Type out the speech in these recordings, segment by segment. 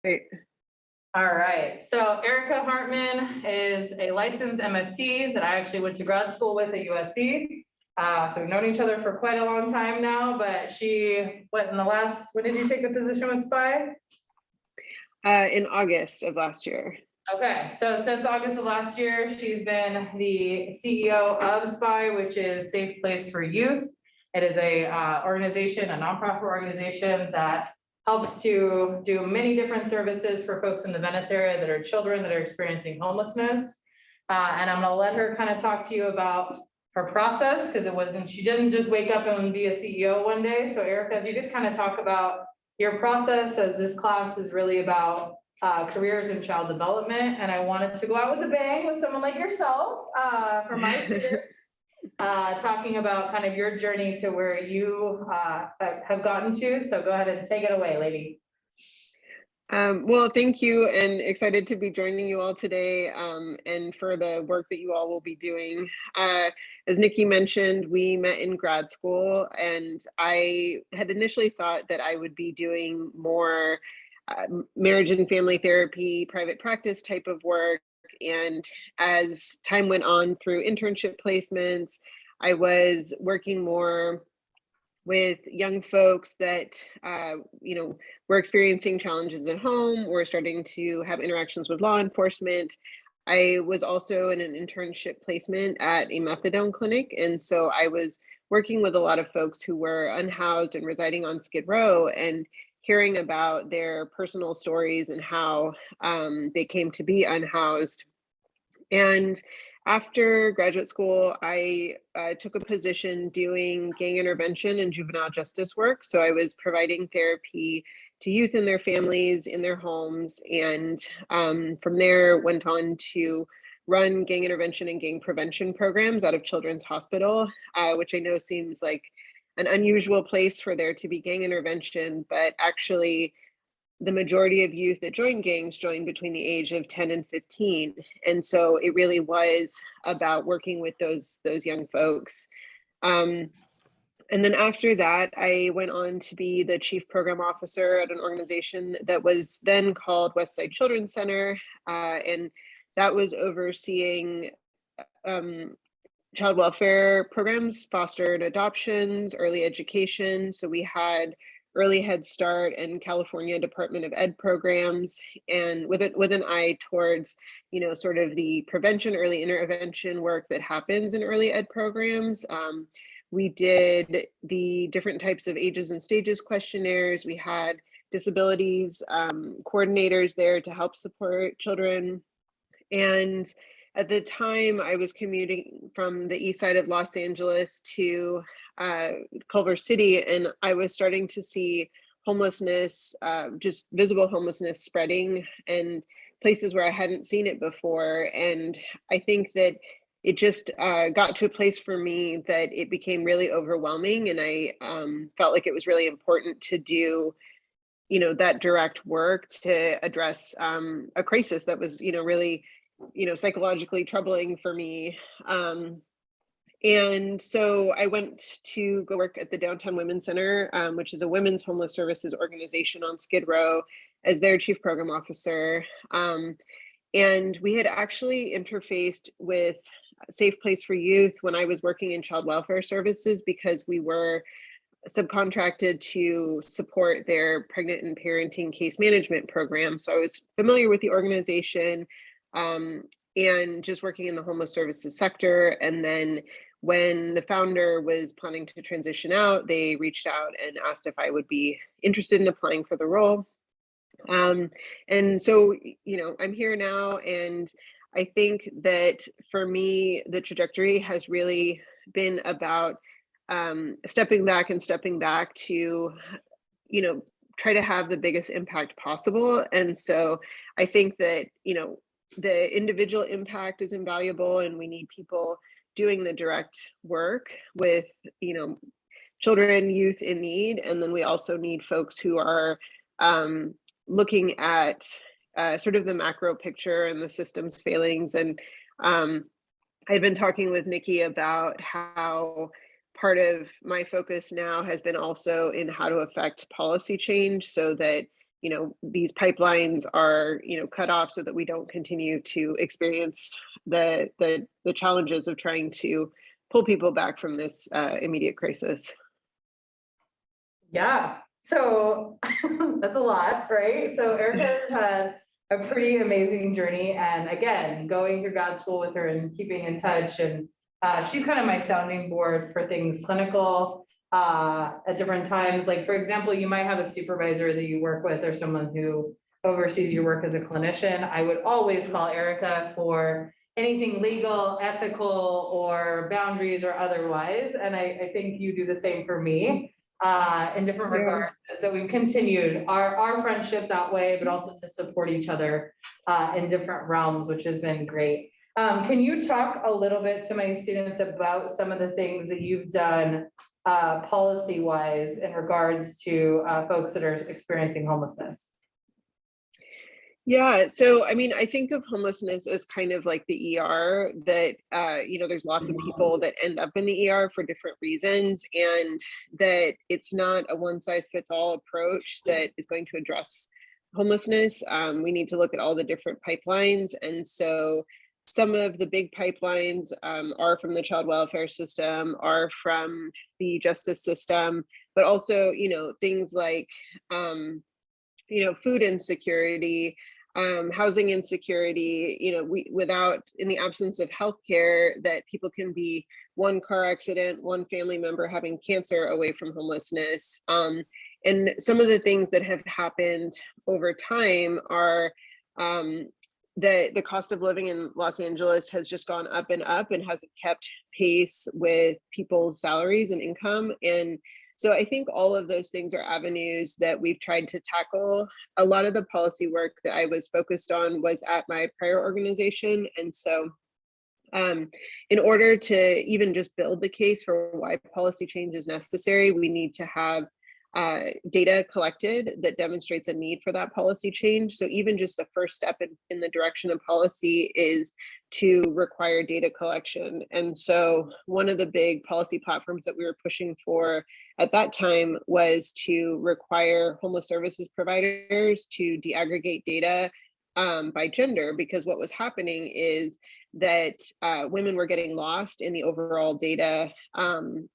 Great. All right, so Erica Hartman is a licensed MFT that I actually went to grad school with at USC. So we've known each other for quite a long time now, but when did you take the position with SPY? In August of last year. Okay, so since August of last year, she's been the CEO of SPY, which is Safe Place for Youth. It is a organization, a nonprofit organization that helps to do many different services for folks in the Venice area that are children that are experiencing homelessness. And I'm gonna let her kind of talk to you about her process, because she didn't just wake up and be a CEO one day. So Erica, if you could kind of talk about your process, as this class is really about careers in child development, and I wanted to go out with a bang with someone like yourself for my students, talking about kind of your journey to where you have gotten to. So go ahead and take it away, lady. Well, thank you, and excited to be joining you all today, and for the work that you all will be doing. As Nikki mentioned, we met in grad school, and I had initially thought that I would be doing more marriage and family therapy, private practice type of work. And as time went on through internship placements, I was working more with young folks that were experiencing challenges at home, were starting to have interactions with law enforcement. I was also in an internship placement at a methadone clinic, and so I was working with a lot of folks who were unhoused and residing on Skid Row, and hearing about their personal stories and how they came to be unhoused. And after graduate school, I took a position doing gang intervention and juvenile justice work. So I was providing therapy to youth and their families in their homes. And from there, went on to run gang intervention and gang prevention programs out of Children's Hospital, which I know seems like an unusual place for there to be gang intervention, but actually the majority of youth that join gangs join between the age of 10 and 15. And so it really was about working with those young folks. And then after that, I went on to be the chief program officer at an organization that was then called Westside Children's Center. And that was overseeing child welfare programs, foster and adoptions, early education. So we had Early Head Start and California Department of Ed programs, and with an eye towards, sort of the prevention, early intervention work that happens in early ed programs. We did the different types of ages and stages questionnaires. We had disabilities coordinators there to help support children. And at the time, I was commuting from the east side of Los Angeles to Culver City, and I was starting to see homelessness, just visible homelessness spreading, and places where I hadn't seen it before. And I think that it just got to a place for me that it became really overwhelming, and I felt like it was really important to do that direct work to address a crisis that was really psychologically troubling for me. And so I went to go work at the Downtown Women's Center, which is a women's homeless services organization on Skid Row, as their chief program officer. And we had actually interfaced with Safe Place for Youth when I was working in child welfare services, because we were subcontracted to support their pregnant and parenting case management program. So I was familiar with the organization and just working in the homeless services sector. And then when the founder was planning to transition out, they reached out and asked if I would be interested in applying for the role. And so, I'm here now, and I think that for me, the trajectory has really been about stepping back to, try to have the biggest impact possible. And so I think that, the individual impact is invaluable, and we need people doing the direct work with, children, youth in need. And then we also need folks who are looking at sort of the macro picture and the system's failings. And I've been talking with Nikki about how part of my focus now has been also in how to affect policy change, so that these pipelines are, cut off so that we don't continue to experience the challenges of trying to pull people back from this immediate crisis. Yeah, so that's a lot, right? So Erica has had a pretty amazing journey, and again, going through grad school with her and keeping in touch, and she's kind of my sounding board for things clinical at different times. Like, for example, you might have a supervisor that you work with or someone who oversees your work as a clinician. I would always call Erica for anything legal, ethical, or boundaries or otherwise. And I think you do the same for me in different regards, is that we've continued our friendship that way, but also to support each other in different realms, which has been great. Can you talk a little bit to my students about some of the things that you've done policy-wise in regards to folks that are experiencing homelessness? Yeah, so I mean, I think of homelessness as kind of like the ER, that there's lots of people that end up in the ER for different reasons, and that it's not a one-size-fits-all approach that is going to address homelessness. We need to look at all the different pipelines, and so some of the big pipelines are from the child welfare system, are from the justice system, but also, things like food insecurity, housing insecurity, in the absence of healthcare, that people can be one car accident, one family member having cancer away from homelessness. And some of the things that have happened over time are the cost of living in Los Angeles has just gone up and hasn't kept pace with people's salaries and income. And so I think all of those things are avenues that we've tried to tackle. A lot of the policy work that I was focused on was at my prior organization. And so in order to even just build the case for why policy change is necessary, we need to have data collected that demonstrates a need for that policy change. So even just the first step in the direction of policy is to require data collection. And so one of the big policy platforms that we were pushing for at that time was to require homeless services providers to deaggregate data by gender, because what was happening is that women were getting lost in the overall data, and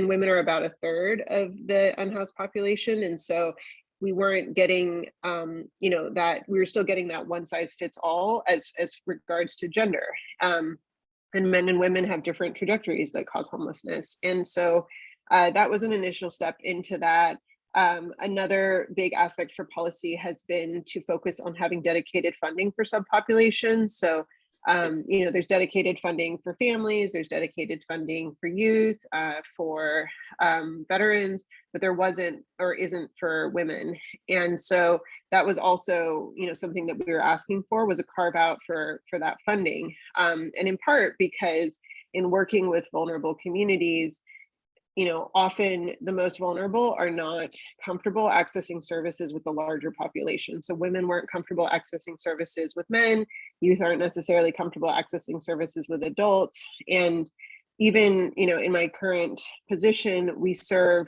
women are about a third of the unhoused population. And so we weren't getting, that we were still getting that one size fits all as regards to gender. And men and women have different trajectories that cause homelessness. And so that was an initial step into that. Another big aspect for policy has been to focus on having dedicated funding for subpopulations. So there's dedicated funding for families, there's dedicated funding for youth, for veterans, but there wasn't or isn't for women. And so that was also, something that we were asking for, was a carve out for that funding. And in part because in working with vulnerable communities, often the most vulnerable are not comfortable accessing services with the larger population. So women weren't comfortable accessing services with men, youth aren't necessarily comfortable accessing services with adults. And even, in my current position, we serve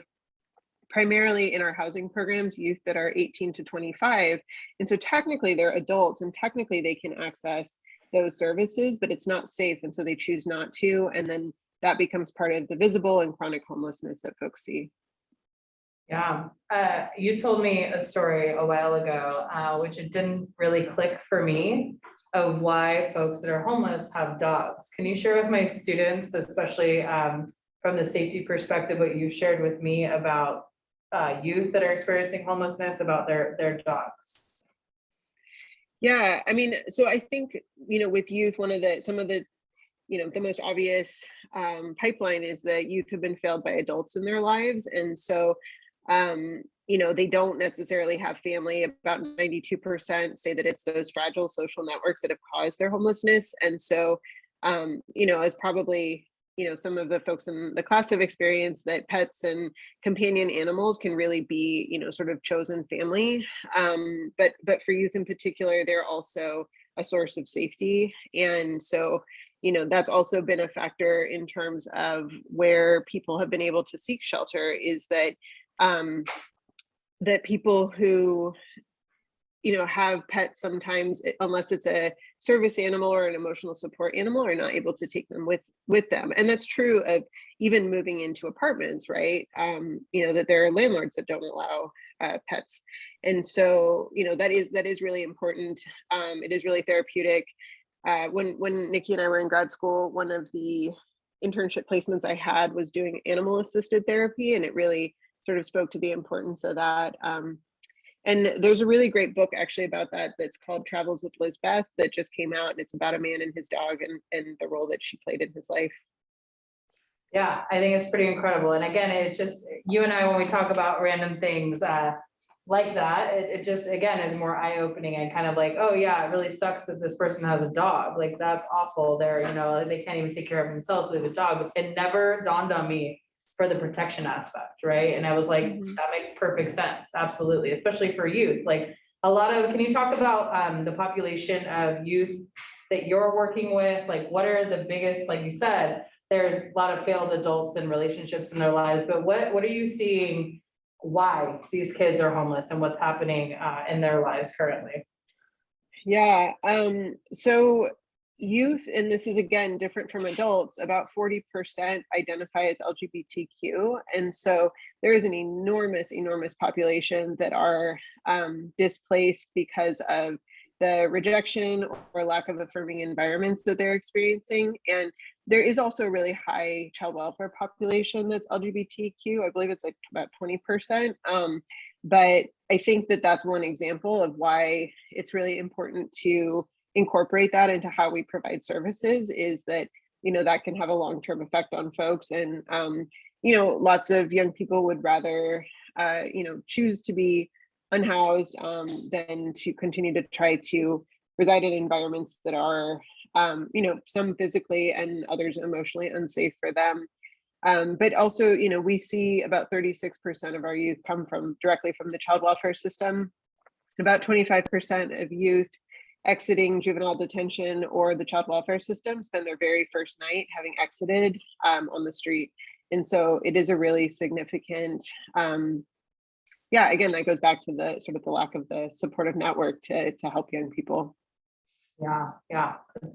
primarily in our housing programs youth that are 18 to 25. And so technically they're adults and technically they can access those services, but it's not safe. And so they choose not to. And then that becomes part of the visible and chronic homelessness that folks see. Yeah, you told me a story a while ago, which it didn't really click for me, of why folks that are homeless have dogs. Can you share with my students, especially from the safety perspective, what you shared with me about youth that are experiencing homelessness, about their dogs? Yeah, I mean, so I think, with youth, some of the the most obvious pipeline is that youth have been failed by adults in their lives. And so, they don't necessarily have family. About 92% say that it's those fragile social networks that have caused their homelessness. And so, as probably, some of the folks in the class have experienced, that pets and companion animals can really be, sort of chosen family. But for youth in particular, they're also a source of safety. And so, that's also been a factor in terms of where people have been able to seek shelter, is that that people who have pets sometimes, unless it's a service animal or an emotional support animal, are not able to take them with them. And that's true of even moving into apartments, right? That there are landlords that don't allow pets. And so, that is really important. It is really therapeutic. When Nikki and I were in grad school, one of the internship placements I had was doing animal assisted therapy, and it really sort of spoke to the importance of that. And there's a really great book actually about that that's called Travels with Lizbeth that just came out, and it's about a man and his dog and the role that she played in his life. Yeah, I think it's pretty incredible. And again, it's just, you and I, when we talk about random things like that, it just, again, is more eye-opening and kind of like, oh yeah, it really sucks that this person has a dog. Like, that's awful. They can't even take care of themselves with a dog. But it never dawned on me for the protection aspect, right? And I was like, that makes perfect sense. Absolutely. Especially for youth. Like, can you talk about the population of youth that you're working with? Like, what are the biggest, like you said, there's a lot of failed adults and relationships in their lives, but what are you seeing, why these kids are homeless and what's happening in their lives currently? Yeah. So youth, and this is again different from adults, about 40% identify as LGBTQ. And so there is an enormous population that are displaced because of the rejection or lack of affirming environments that they're experiencing. And there is also a really high child welfare population that's LGBTQ. I believe it's like about 20%. But I think that that's one example of why it's really important to incorporate that into how we provide services, is that, that can have a long-term effect on folks. And, lots of young people would rather, choose to be unhoused than to continue to try to reside in environments that are, some physically and others emotionally unsafe for them. But also, we see about 36% of our youth come directly from the child welfare system. About 25% of youth exiting juvenile detention or the child welfare system spend their very first night having exited on the street. And so it is a really significant, again, that goes back to the sort of the lack of the supportive network to help young people. Yeah,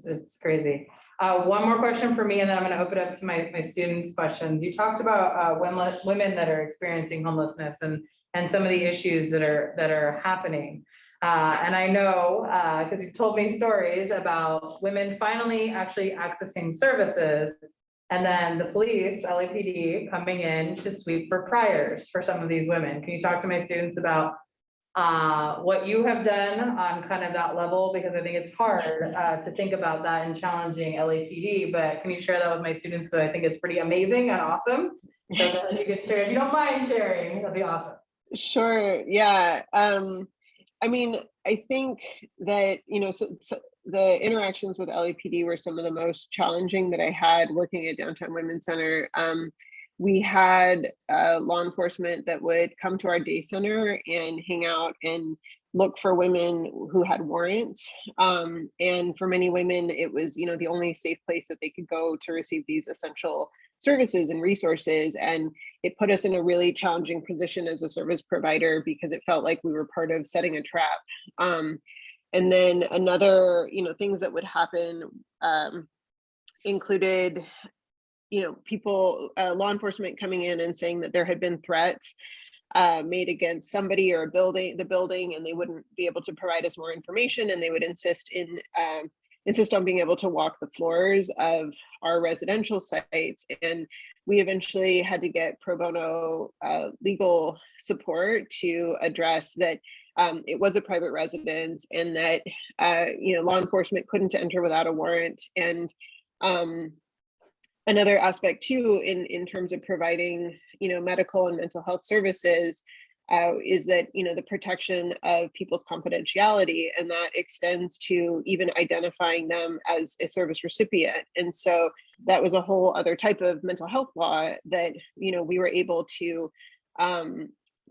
it's crazy. One more question for me, and then I'm going to open up to my students' questions. You talked about women that are experiencing homelessness and some of the issues that are happening. And I know, because you've told me stories about women finally actually accessing services, and then the police, LAPD, coming in to sweep for priors for some of these women. Can you talk to my students about what you have done on kind of that level? Because I think it's hard to think about that and challenging LAPD, but can you share that with my students? So I think it's pretty amazing and awesome. So if you could share, if you don't mind sharing, that'd be awesome. Sure. Yeah. I think that, so the interactions with LAPD were some of the most challenging that I had working at Downtown Women's Center. We had law enforcement that would come to our day center and hang out and look for women who had warrants. And for many women, it was, the only safe place that they could go to receive these essential services and resources. And it put us in a really challenging position as a service provider because it felt like we were part of setting a trap. And then another, things that would happen included, people, law enforcement coming in and saying that there had been threats made against somebody or the building, and they wouldn't be able to provide us more information, and they would insist on being able to walk the floors of our residential sites. And we eventually had to get pro bono legal support to address that. It was a private residence, and that law enforcement couldn't enter without a warrant. And another aspect too, in terms of providing medical and mental health services, is that the protection of people's confidentiality, and that extends to even identifying them as a service recipient. And so that was a whole other type of mental health law that we were able to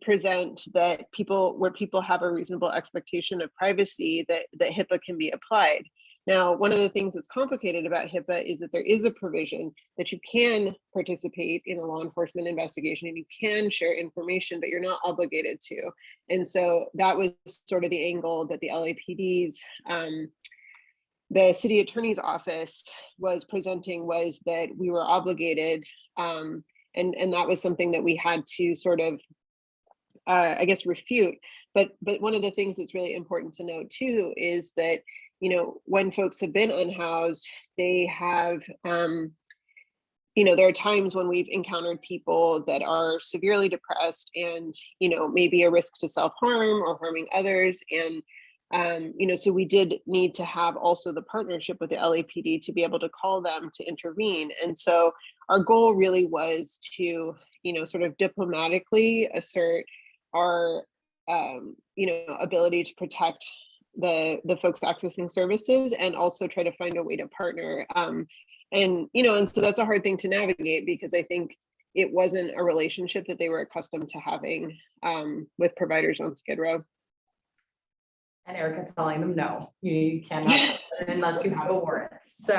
present, that where people have a reasonable expectation of privacy, that HIPAA can be applied. Now, one of the things that's complicated about HIPAA is that there is a provision that you can participate in a law enforcement investigation and you can share information, but you're not obligated to. And so that was sort of the angle that the LAPD's, the city attorney's office was presenting, was that we were obligated, and that was something that we had to sort of, I guess, refute. But one of the things that's really important to note too is that, you know, when folks have been unhoused, they have, you know, there are times when we've encountered people that are severely depressed and, you know, maybe a risk to self-harm or harming others. And, you know, so we did need to have also the partnership with the LAPD to be able to call them to intervene. And so our goal really was to, you know, sort of diplomatically assert our, you know, ability to protect the folks accessing services and also try to find a way to partner. And, you know, and so that's a hard thing to navigate because I think it wasn't a relationship that they were accustomed to having with providers on Skid Row. And Erica telling them, no, you cannot unless you have a warrant. So,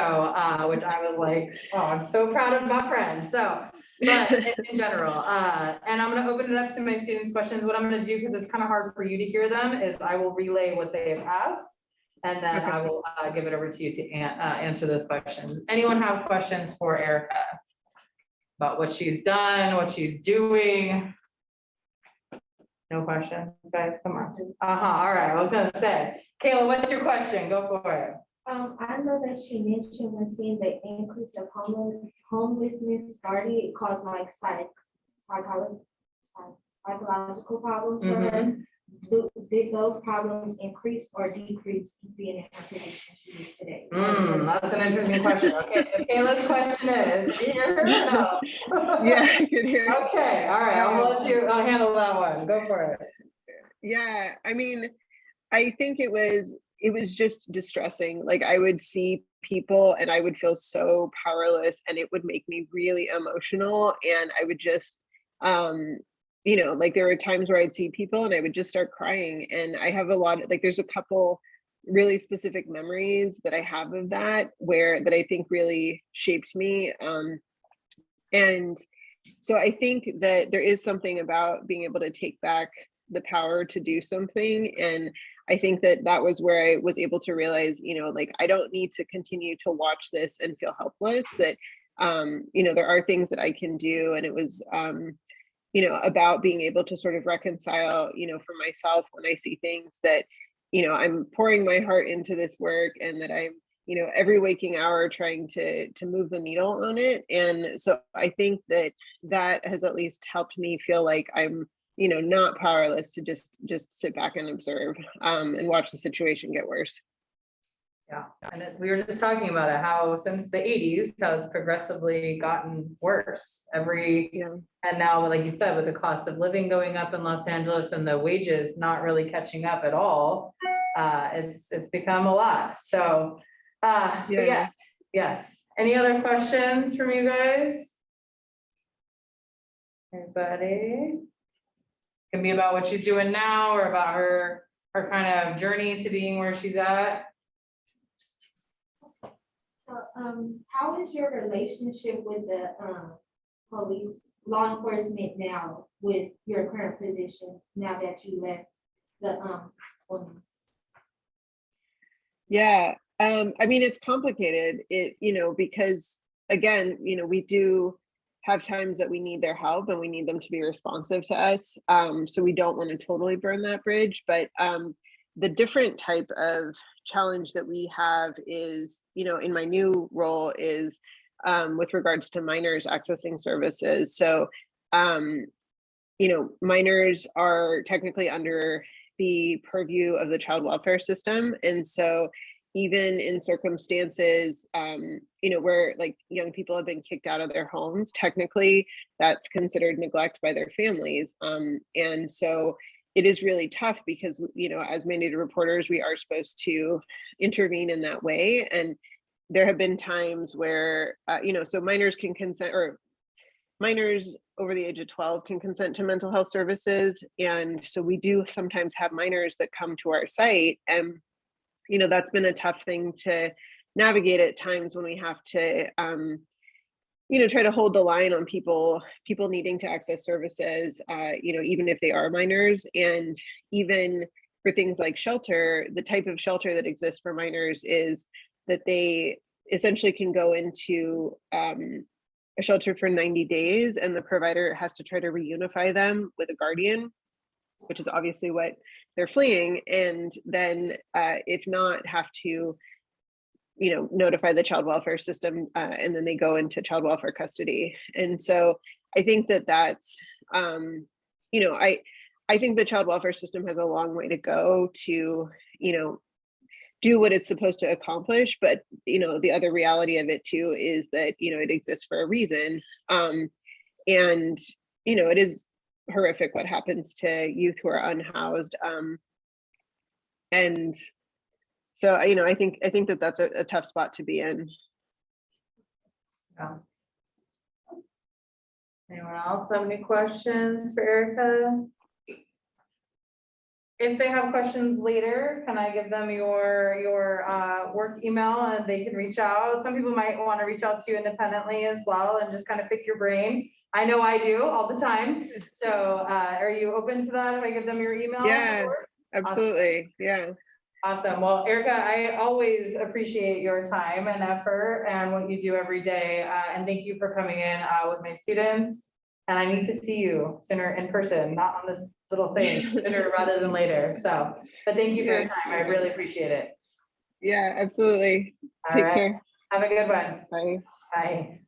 which I was like, oh, I'm so proud of my friend. So, but in general, and I'm gonna open it up to my students' questions. What I'm gonna do, because it's kind of hard for you to hear them, is I will relay what they have asked. And then Okay. I will give it over to you to answer those questions. Anyone have questions for Erica about what she's done, what she's doing? No question, guys, come on. All right, I was gonna say, Kayla, what's your question? Go for it. I know that she mentioned when seeing the increase of homelessness started, it caused like psychological problems for her. Did those problems increase or decrease being in her position she is today? That's an interesting question. Okay, so Kayla's question is, do you hear her? No. Yeah, I can hear. Okay, all right, I'll let you handle that one. Go for it. Yeah, I mean, I think it was just distressing. Like I would see people and I would feel so powerless and it would make me really emotional. And I would just, you know, like there were times where I'd see people and I would just start crying. And I have a lot of, like, there's a couple really specific memories that I have of that that I think really shaped me. And so I think that there is something about being able to take back the power to do something. And I think that that was where I was able to realize, you know, like I don't need to continue to watch this and feel helpless, that, you know, there are things that I can do. And it was, you know, about being able to sort of reconcile, you know, for myself when I see things that, you know, I'm pouring my heart into this work and that I'm, you know, every waking hour trying to move the needle on it. And so I think that that has at least helped me feel like I'm, you know, not powerless to just sit back and observe and watch the situation get worse. Yeah, and we were just talking about it, how since the 80s, how it's progressively gotten worse and now, like you said, with the cost of living going up in Los Angeles and the wages not really catching up at all, it's become a lot. So, yes. Any other questions from you guys? Anybody? Can be about what she's doing now or about her kind of journey to being where she's at. So, how is your relationship with the police, law enforcement now with your current position now that you left the police? Yeah, I mean, it's complicated, you know, because again, you know, we do have times that we need their help and we need them to be responsive to us. So we don't want to totally burn that bridge, but the different type of challenge that we have is, you know, in my new role is with regards to minors accessing services. So, you know, minors are technically under the purview of the child welfare system. And so even in circumstances, you know, where like young people have been kicked out of their homes, technically that's considered neglect by their families. And so it is really tough because, you know, as mandated reporters, we are supposed to intervene in that way. And there have been times where, you know, so minors can consent, or minors over the age of 12 can consent to mental health services. And so we do sometimes have minors that come to our site and that's been a tough thing to navigate at times when we have to, try to hold the line on people needing to access services, even if they are minors. And even for things like shelter, the type of shelter that exists for minors is that they essentially can go into a shelter for 90 days, and the provider has to try to reunify them with a guardian, which is obviously what they're fleeing. And then if not, have to notify the child welfare system, and then they go into child welfare custody. And so I think that's, I think the child welfare system has a long way to go to, do what it's supposed to accomplish. But, the other reality of it too is that, it exists for a reason. And, it is horrific what happens to youth who are unhoused. And so, I think that that's a tough spot to be in. Yeah. Anyone else have any questions for Erica? If they have questions later, can I give them your work email and they can reach out? Some people might want to reach out to you independently as well and just kind of pick your brain. I know I do all the time. So are you open to that if I give them your email? Yeah, absolutely. Yeah. Awesome. Well, Erica, I always appreciate your time and effort and what you do every day. And thank you for coming in with my students. And I need to see you sooner in person, not on this little thing, sooner rather than later. So, but thank you for your time. I really appreciate it. Yeah, absolutely. All Take right. care. Have a good one. Bye. Bye.